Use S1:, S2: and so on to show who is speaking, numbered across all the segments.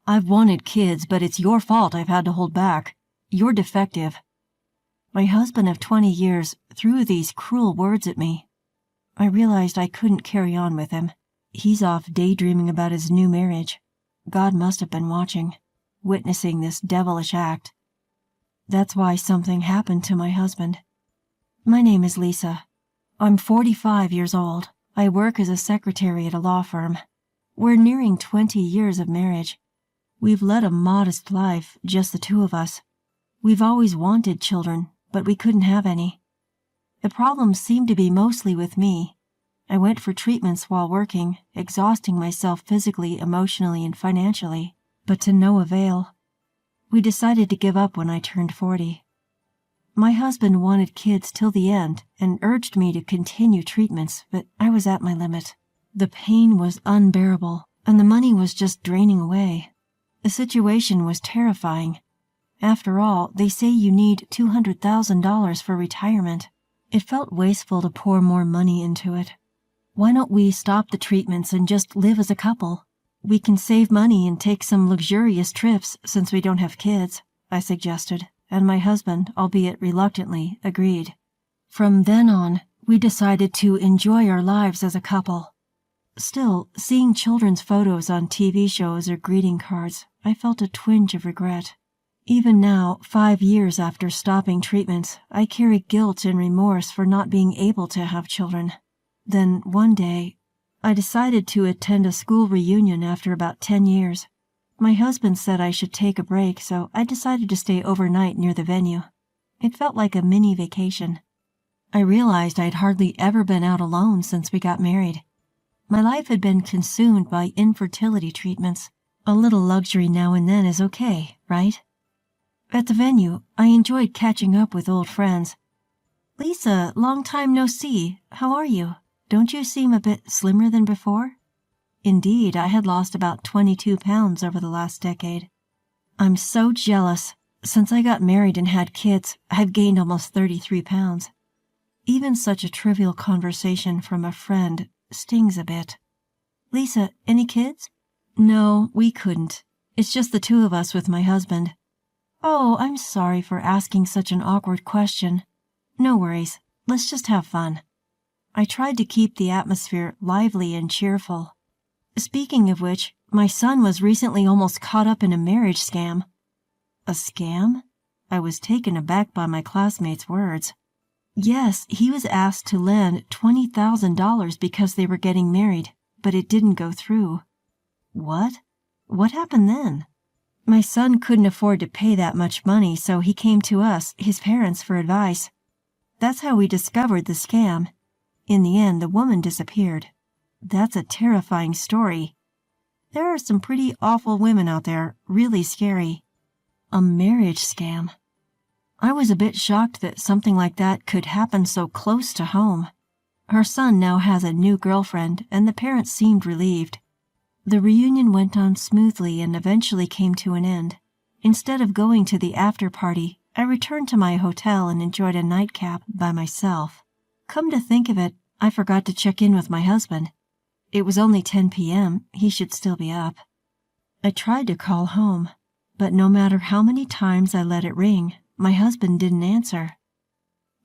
S1: I've wanted kids, but it's your fault I've had to hold back. You're defective." My husband of 20 years threw these cruel words at me. I realized I couldn't carry on with him. He's off daydreaming about his new marriage. God must have been watching, witnessing this devilish act. That's why something happened to my husband. My name is Lisa. I'm 45 years old. I work as a secretary at a law firm. We're nearing 20 years of marriage. We've led a modest life, just the two of us. We've always wanted children, but we couldn't have any. The problem seemed to be mostly with me. I went for treatments while working, exhausting myself physically, emotionally, and financially, but to no avail. We decided to give up when I turned 40. My husband wanted kids till the end and urged me to continue treatments, but I was at my limit. The pain was unbearable, and the money was just draining away. The situation was terrifying. After all, they say you need $200,000 for retirement. It felt wasteful to pour more money into it. Why don't we stop the treatments and just live as a couple? We can save money and take some luxurious trips since we don't have kids, I suggested, and my husband, albeit reluctantly, agreed. From then on, we decided to enjoy our lives as a couple. Still, seeing children's photos on TV shows or greeting cards, I felt a twinge of regret. Even now, 5 years after stopping treatments, I carry guilt and remorse for not being able to have children. Then, one day, I decided to attend a school reunion after about 10 years. My husband said I should take a break, so I decided to stay overnight near the venue. It felt like a mini vacation. I realized I'd hardly ever been out alone since we got married. My life had been consumed by infertility treatments. A little luxury now and then is okay, right? At the venue, I enjoyed catching up with old friends. "Lisa, long time no see. How are you? Don't you seem a bit slimmer than before?" Indeed, I had lost about 22 pounds over the last decade. "I'm so jealous. Since I got married and had kids, I've gained almost 33 pounds. Even such a trivial conversation from a friend stings a bit. "Lisa, any kids?" "No, we couldn't. It's just the two of us with my husband." "Oh, I'm sorry for asking such an awkward question." "No worries. Let's just have fun." I tried to keep the atmosphere lively and cheerful. Speaking of which, my son was recently almost caught up in a marriage scam. A scam? I was taken aback by my classmates' words. Yes, he was asked to lend $20,000 because they were getting married, but it didn't go through. What? What happened then? My son couldn't afford to pay that much money, so he came to us, his parents, for advice. That's how we discovered the scam. In the end, the woman disappeared. That's a terrifying story. There are some pretty awful women out there, really scary. A marriage scam. I was a bit shocked that something like that could happen so close to home. Her son now has a new girlfriend, and the parents seemed relieved. The reunion went on smoothly and eventually came to an end. Instead of going to the after party, I returned to my hotel and enjoyed a nightcap by myself. Come to think of it, I forgot to check in with my husband. It was only 10 p.m., he should still be up. I tried to call home, but no matter how many times I let it ring, my husband didn't answer.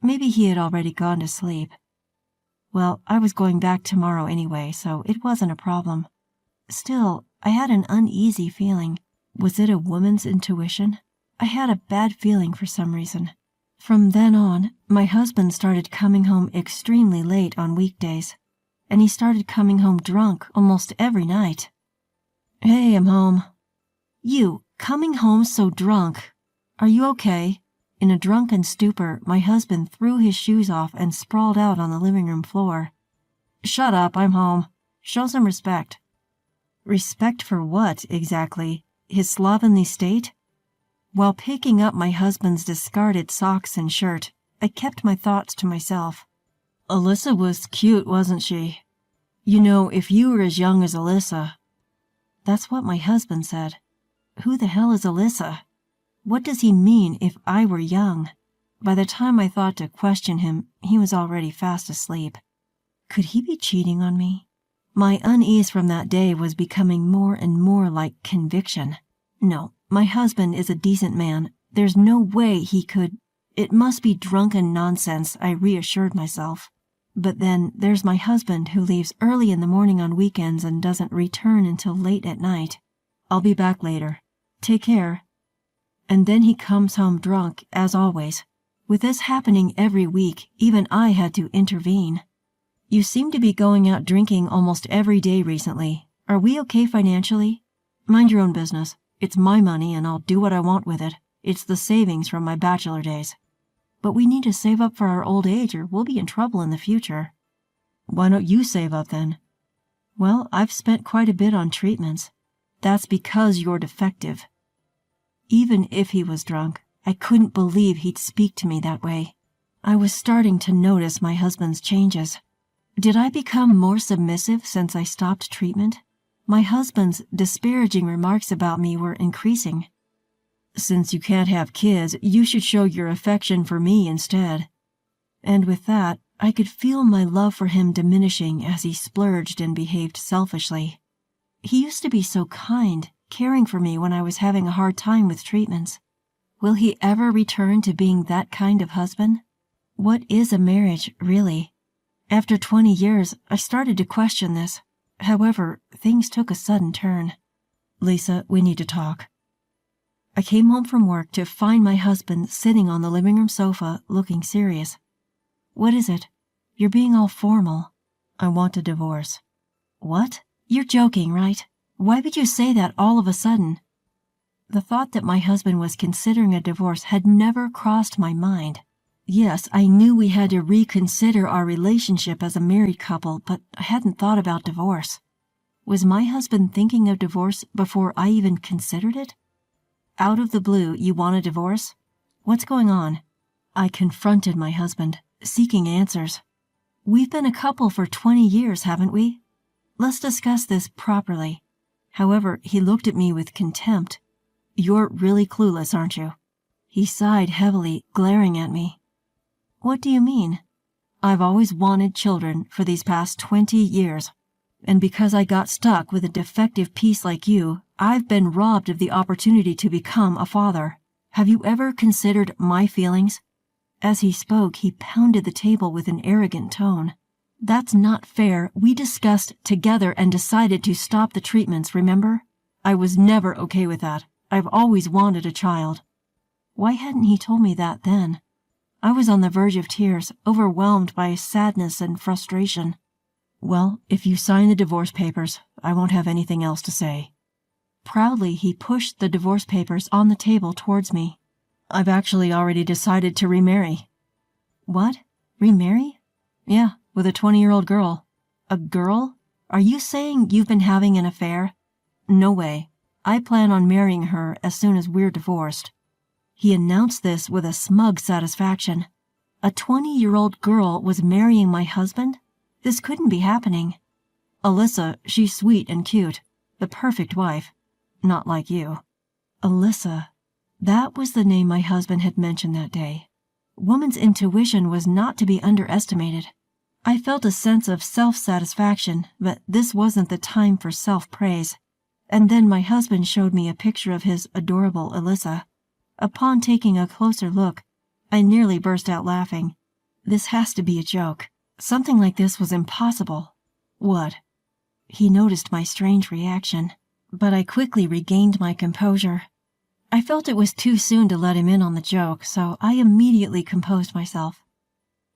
S1: Maybe he had already gone to sleep. Well, I was going back tomorrow anyway, so it wasn't a problem. Still, I had an uneasy feeling. Was it a woman's intuition? I had a bad feeling for some reason. From then on, my husband started coming home extremely late on weekdays, and he started coming home drunk almost every night. "Hey, I'm home." "You, coming home so drunk. Are you okay?" In a drunken stupor, my husband threw his shoes off and sprawled out on the living room floor. "Shut up, I'm home. Show some respect." Respect for what, exactly? His slovenly state? While picking up my husband's discarded socks and shirt, I kept my thoughts to myself. Alyssa was cute, wasn't she? You know, if you were as young as Alyssa. That's what my husband said. Who the hell is Alyssa? What does he mean if I were young? By the time I thought to question him, he was already fast asleep. Could he be cheating on me? My unease from that day was becoming more and more like conviction. No, my husband is a decent man. There's no way he could. It must be drunken nonsense, I reassured myself. But then there's my husband who leaves early in the morning on weekends and doesn't return until late at night. I'll be back later. Take care. And then he comes home drunk, as always. With this happening every week, even I had to intervene. You seem to be going out drinking almost every day recently. Are we okay financially? Mind your own business. It's my money and I'll do what I want with it. It's the savings from my bachelor days. But we need to save up for our old age or we'll be in trouble in the future. Why don't you save up then? Well, I've spent quite a bit on treatments. That's because you're defective. Even if he was drunk, I couldn't believe he'd speak to me that way. I was starting to notice my husband's changes. Did I become more submissive since I stopped treatment? My husband's disparaging remarks about me were increasing. Since you can't have kids, you should show your affection for me instead. And with that, I could feel my love for him diminishing as he splurged and behaved selfishly. He used to be so kind, caring for me when I was having a hard time with treatments. Will he ever return to being that kind of husband? What is a marriage, really? After 20 years, I started to question this. However, things took a sudden turn. Lisa, we need to talk. I came home from work to find my husband sitting on the living room sofa, looking serious. What is it? You're being all formal. I want a divorce. What? You're joking, right? Why would you say that all of a sudden? The thought that my husband was considering a divorce had never crossed my mind. Yes, I knew we had to reconsider our relationship as a married couple, but I hadn't thought about divorce. Was my husband thinking of divorce before I even considered it? Out of the blue, you want a divorce? What's going on? I confronted my husband, seeking answers. We've been a couple for 20 years, haven't we? Let's discuss this properly. However, he looked at me with contempt. You're really clueless, aren't you? He sighed heavily, glaring at me. What do you mean? I've always wanted children for these past 20 years. And because I got stuck with a defective piece like you, I've been robbed of the opportunity to become a father. Have you ever considered my feelings? As he spoke, he pounded the table with an arrogant tone. That's not fair. We discussed together and decided to stop the treatments, remember? I was never okay with that. I've always wanted a child. Why hadn't he told me that then? I was on the verge of tears, overwhelmed by sadness and frustration. Well, if you sign the divorce papers, I won't have anything else to say. Proudly, he pushed the divorce papers on the table towards me. I've actually already decided to remarry. What? Remarry? Yeah, with a 20-year-old girl. A girl? Are you saying you've been having an affair? No way. I plan on marrying her as soon as we're divorced. He announced this with a smug satisfaction. A 20-year-old girl was marrying my husband? This couldn't be happening. Alyssa, she's sweet and cute. The perfect wife. Not like you. Alyssa. That was the name my husband had mentioned that day. Woman's intuition was not to be underestimated. I felt a sense of self-satisfaction, but this wasn't the time for self-praise. And then my husband showed me a picture of his adorable Alyssa. Upon taking a closer look, I nearly burst out laughing. This has to be a joke. Something like this was impossible. What? He noticed my strange reaction, but I quickly regained my composure. I felt it was too soon to let him in on the joke, so I immediately composed myself.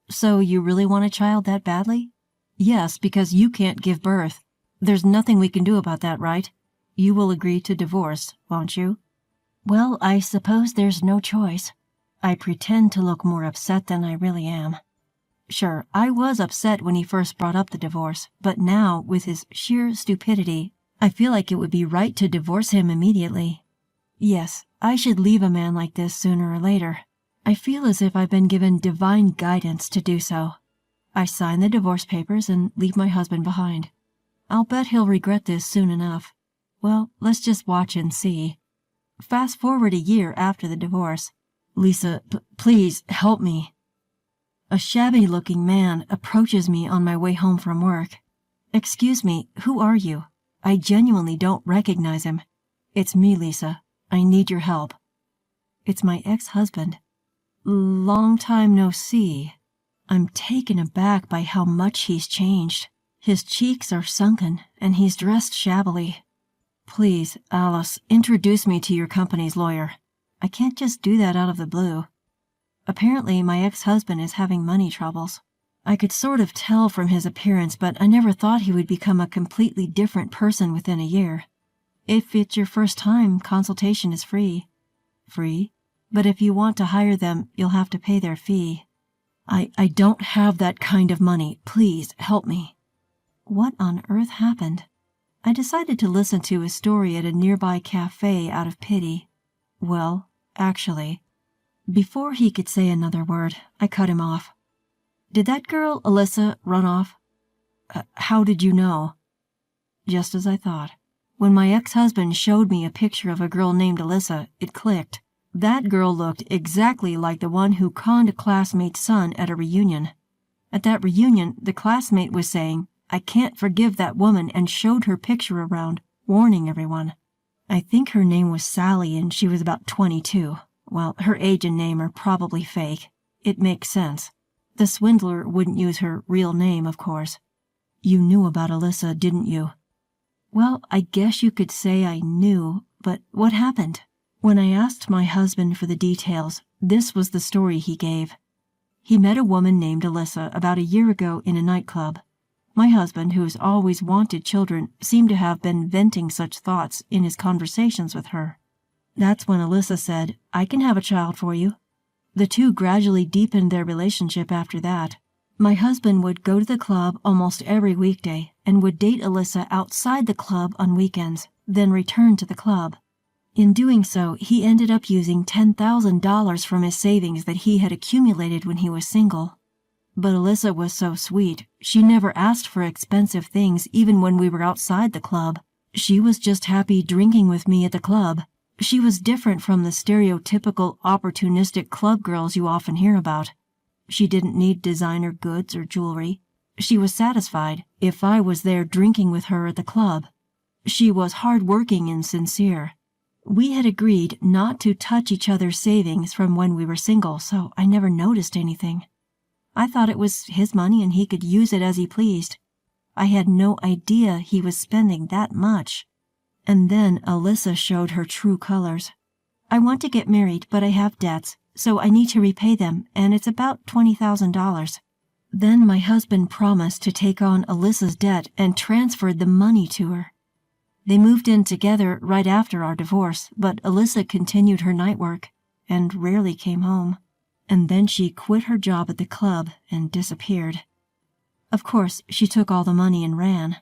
S1: So you really want a child that badly? Yes, because you can't give birth. There's nothing we can do about that, right? You will agree to divorce, won't you? Well, I suppose there's no choice. I pretend to look more upset than I really am. Sure, I was upset when he first brought up the divorce, but now, with his sheer stupidity, I feel like it would be right to divorce him immediately. Yes, I should leave a man like this sooner or later. I feel as if I've been given divine guidance to do so. I sign the divorce papers and leave my husband behind. I'll bet he'll regret this soon enough. Well, let's just watch and see. Fast forward a year after the divorce. Lisa, please help me. A shabby-looking man approaches me on my way home from work. Excuse me, who are you? I genuinely don't recognize him. It's me, Lisa. I need your help." It's my ex-husband. Long time no see. I'm taken aback by how much he's changed. His cheeks are sunken, and he's dressed shabbily. "Please, Alice, introduce me to your company's lawyer. I can't just do that out of the blue." Apparently, my ex-husband is having money troubles. I could sort of tell from his appearance, but I never thought he would become a completely different person within a year. If it's your first time, consultation is free. Free? But if you want to hire them, you'll have to pay their fee. I don't have that kind of money. Please, help me." What on earth happened? I decided to listen to his story at a nearby cafe out of pity. Well, actually, before he could say another word, I cut him off. "Did that girl, Alyssa, run off?" How did you know?" Just as I thought. When my ex-husband showed me a picture of a girl named Alyssa, it clicked. That girl looked exactly like the one who conned a classmate's son at a reunion. At that reunion, the classmate was saying, "I can't forgive that woman," and showed her picture around, warning everyone. I think her name was Sally and she was about 22. Well, her age and name are probably fake. It makes sense. The swindler wouldn't use her real name, of course. "You knew about Alyssa, didn't you?" Well, I guess you could say I knew, but what happened? When I asked my husband for the details, this was the story he gave. He met a woman named Alyssa about a year ago in a nightclub. My husband, who has always wanted children, seemed to have been venting such thoughts in his conversations with her. That's when Alyssa said, "I can have a child for you." The two gradually deepened their relationship after that. My husband would go to the club almost every weekday and would date Alyssa outside the club on weekends, then return to the club. In doing so, he ended up using $10,000 from his savings that he had accumulated when he was single. But Alyssa was so sweet. She never asked for expensive things even when we were outside the club. She was just happy drinking with me at the club. She was different from the stereotypical opportunistic club girls you often hear about. She didn't need designer goods or jewelry. She was satisfied if I was there drinking with her at the club. She was hard-working and sincere. We had agreed not to touch each other's savings from when we were single, so I never noticed anything. I thought it was his money and he could use it as he pleased. I had no idea he was spending that much. And then Alyssa showed her true colors. "I want to get married, but I have debts, so I need to repay them, and it's about $20,000. Then my husband promised to take on Alyssa's debt and transferred the money to her. They moved in together right after our divorce, but Alyssa continued her night work and rarely came home. And then she quit her job at the club and disappeared. Of course, she took all the money and ran.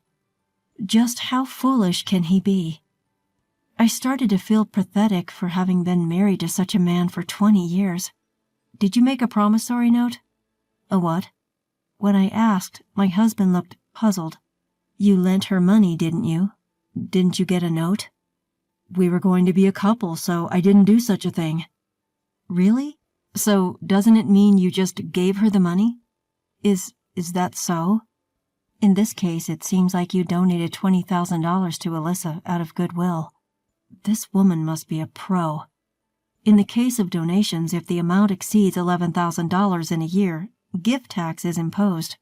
S1: Just how foolish can he be? I started to feel pathetic for having been married to such a man for 20 years. "Did you make a promissory note?" "A what?" When I asked, my husband looked puzzled. "You lent her money, didn't you? Didn't you get a note?" "We were going to be a couple, so I didn't do such a thing." "Really? So doesn't it mean you just gave her the money? Is that so?" "In this case, it seems like you donated $20,000 to Alyssa out of goodwill. This woman must be a pro. In the case of donations, if the amount exceeds $11,000 in a year, gift tax is imposed.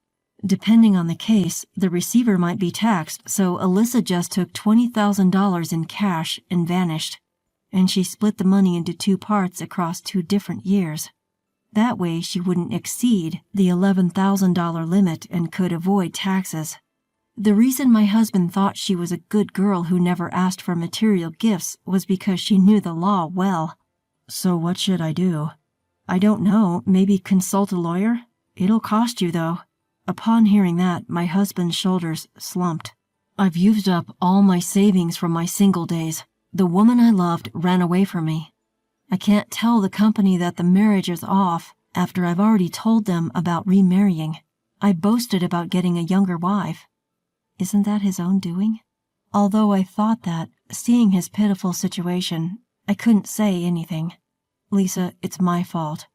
S1: Depending on the case, the receiver might be taxed, so Alyssa just took $20,000 in cash and vanished. And she split the money into 2 parts across 2 different years. That way she wouldn't exceed the $11,000 limit and could avoid taxes. The reason my husband thought she was a good girl who never asked for material gifts was because she knew the law well. So what should I do? I don't know, maybe consult a lawyer? It'll cost you, though. Upon hearing that, my husband's shoulders slumped. I've used up all my savings from my single days. The woman I loved ran away from me. I can't tell the company that the marriage is off after I've already told them about remarrying. I boasted about getting a younger wife. Isn't that his own doing? Although I thought that, seeing his pitiful situation, I couldn't say anything. "Lisa, it's my fault.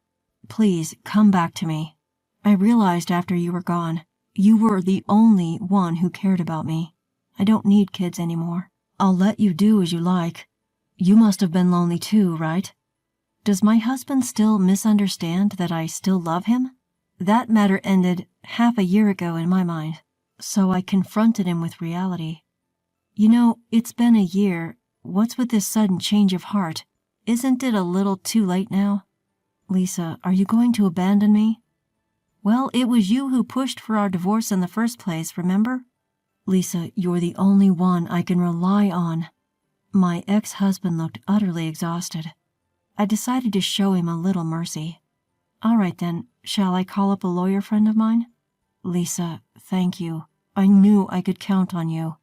S1: Please, come back to me. I realized after you were gone, you were the only one who cared about me. I don't need kids anymore. I'll let you do as you like. You must have been lonely too, right? Does my husband still misunderstand that I still love him? That matter ended half a year ago in my mind, so I confronted him with reality. You know, it's been a year. What's with this sudden change of heart? Isn't it a little too late now? Lisa, are you going to abandon me? Well, it was you who pushed for our divorce in the first place, remember? Lisa, you're the only one I can rely on. My ex-husband looked utterly exhausted. I decided to show him a little mercy. All right then, shall I call up a lawyer friend of mine? Lisa, thank you. I knew I could count on you.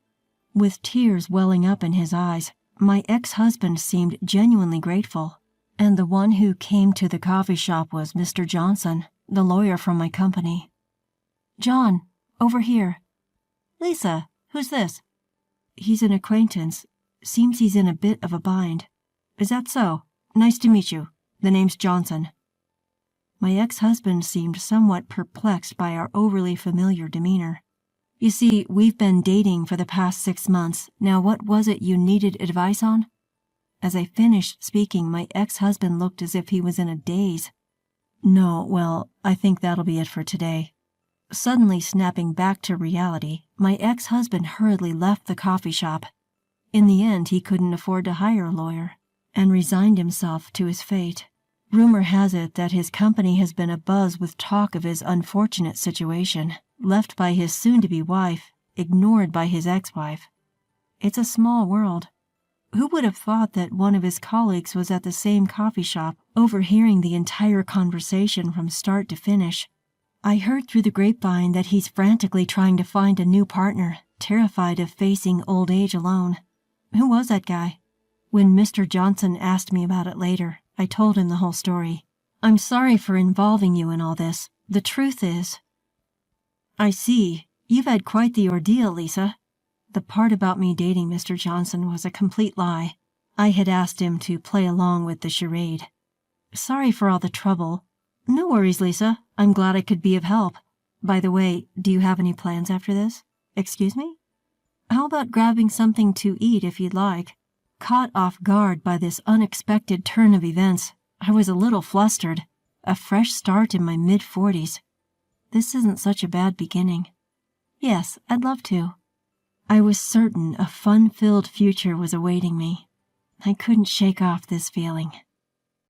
S1: With tears welling up in his eyes, my ex-husband seemed genuinely grateful. And the one who came to the coffee shop was Mr. Johnson, the lawyer from my company. John, over here. Lisa, who's this? He's an acquaintance. Seems he's in a bit of a bind. Is that so? Nice to meet you. The name's Johnson. My ex-husband seemed somewhat perplexed by our overly familiar demeanor. You see, we've been dating for the past 6 months. Now what was it you needed advice on? As I finished speaking, my ex-husband looked as if he was in a daze. No, well, I think that'll be it for today. Suddenly snapping back to reality, my ex-husband hurriedly left the coffee shop. In the end, he couldn't afford to hire a lawyer, and resigned himself to his fate. Rumor has it that his company has been abuzz with talk of his unfortunate situation, left by his soon-to-be wife, ignored by his ex-wife. It's a small world. Who would have thought that one of his colleagues was at the same coffee shop, overhearing the entire conversation from start to finish? I heard through the grapevine that he's frantically trying to find a new partner, terrified of facing old age alone. Who was that guy? When Mr. Johnson asked me about it later, I told him the whole story. I'm sorry for involving you in all this. The truth is... I see. You've had quite the ordeal, Lisa. The part about me dating Mr. Johnson was a complete lie. I had asked him to play along with the charade. Sorry for all the trouble. No worries, Lisa. I'm glad I could be of help. By the way, do you have any plans after this? Excuse me? How about grabbing something to eat if you'd like? Caught off guard by this unexpected turn of events, I was a little flustered. A fresh start in my mid-40s. This isn't such a bad beginning. Yes, I'd love to. I was certain a fun-filled future was awaiting me. I couldn't shake off this feeling.